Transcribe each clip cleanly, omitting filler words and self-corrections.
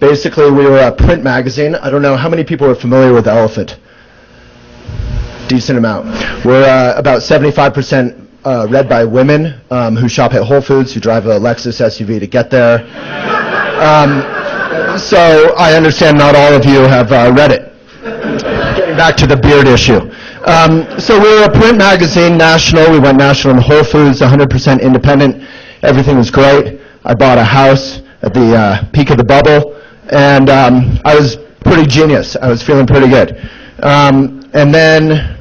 Basically, we were a print magazine. I don't know how many people are familiar with Elephant. Decent amount. We're about 75% read by women who shop at Whole Foods, who drive a Lexus SUV to get there. So I understand not all of you have read it. Getting back to the beard issue. So we were a print magazine, national. We went national in Whole Foods, 100% independent. Everything was great. I bought a house at the peak of the bubble, and I was pretty genius. I was feeling pretty good. And then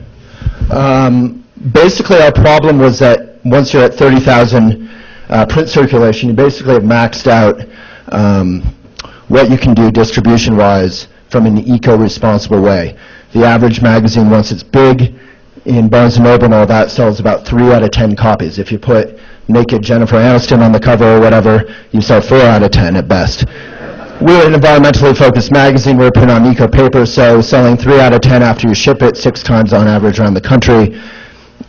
basically our problem was that once you're at 30,000 print circulation, you basically have maxed out what you can do distribution-wise from an eco-responsible way. The average magazine, once it's big, in Barnes & Noble and all that, sells about 3 out of 10 copies. If you put naked Jennifer Aniston on the cover or whatever, you sell 4 out of 10 at best. We're an environmentally focused magazine. We're print on eco paper, so selling 3 out of 10 after you ship it 6 times on average around the country,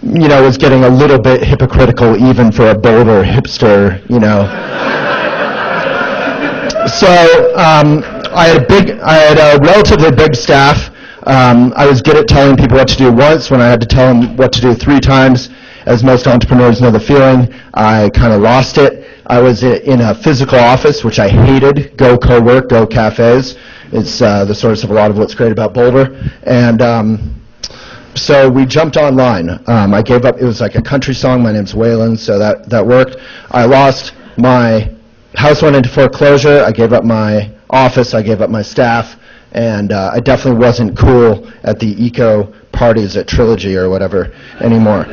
you know, was getting a little bit hypocritical even for a Boulder hipster, you know. So I had a relatively big staff. I was good at telling people what to do once. When I had to tell them what to do 3 times, as most entrepreneurs know the feeling, I kind of lost it. I was in a physical office, which I hated. Go co-work, go cafes. It's the source of a lot of what's great about Boulder. And so we jumped online. I gave up. It was like a country song. My name's Waylon, so that worked. I lost my house, went into foreclosure. I gave up my office. I gave up my staff. And I definitely wasn't cool at the eco parties at Trilogy or whatever anymore.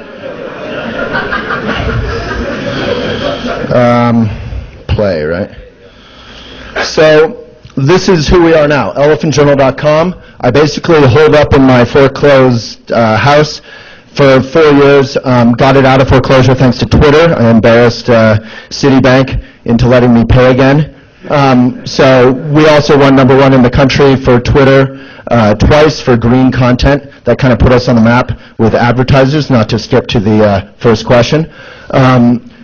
Play, right? So this is who we are now, elephantjournal.com. I basically holed up in my foreclosed house for 4 years, got it out of foreclosure thanks to Twitter. I embarrassed Citibank into letting me pay again. So we also won #1 in the country for Twitter twice for green content. That kind of put us on the map with advertisers, not to skip to the first question.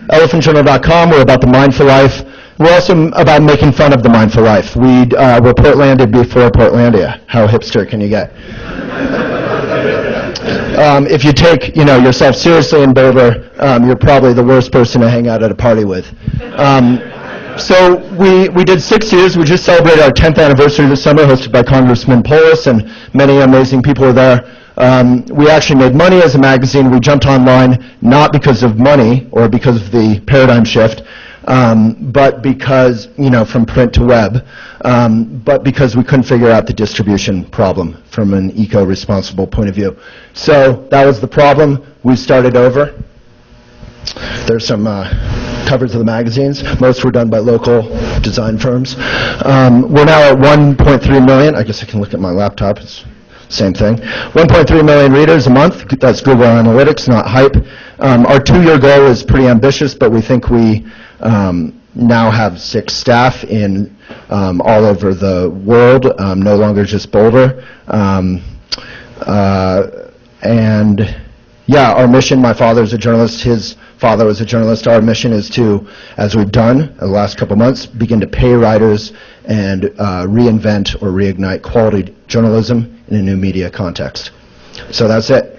ElephantJournal.com, we're about the mindful life. We're also about making fun of the mindful life. We were Portlanded before Portlandia. How hipster can you get? If you take yourself seriously in Boulder, you're probably the worst person to hang out at a party with. So we did 6 years. We just celebrated our 10th anniversary this summer, hosted by Congressman Polis, and many amazing people were there. We actually made money as a magazine. We jumped online not because of money or because of the paradigm shift, but because, from print to web, but because we couldn't figure out the distribution problem from an eco-responsible point of view. So that was the problem. We started over. There's some covers of the magazines. Most were done by local design firms. We're now at 1.3 million. I guess I can look at my laptop. It's same thing. 1.3 million readers a month. That's Google Analytics, not hype. Our 2-year goal is pretty ambitious, but we think we now have 6 staff in all over the world, no longer just Boulder. And yeah, our mission, my father's a journalist, his father was a journalist. Our mission is to, as we've done the last couple months, begin to pay writers and reinvent or reignite quality journalism in a new media context. So that's it.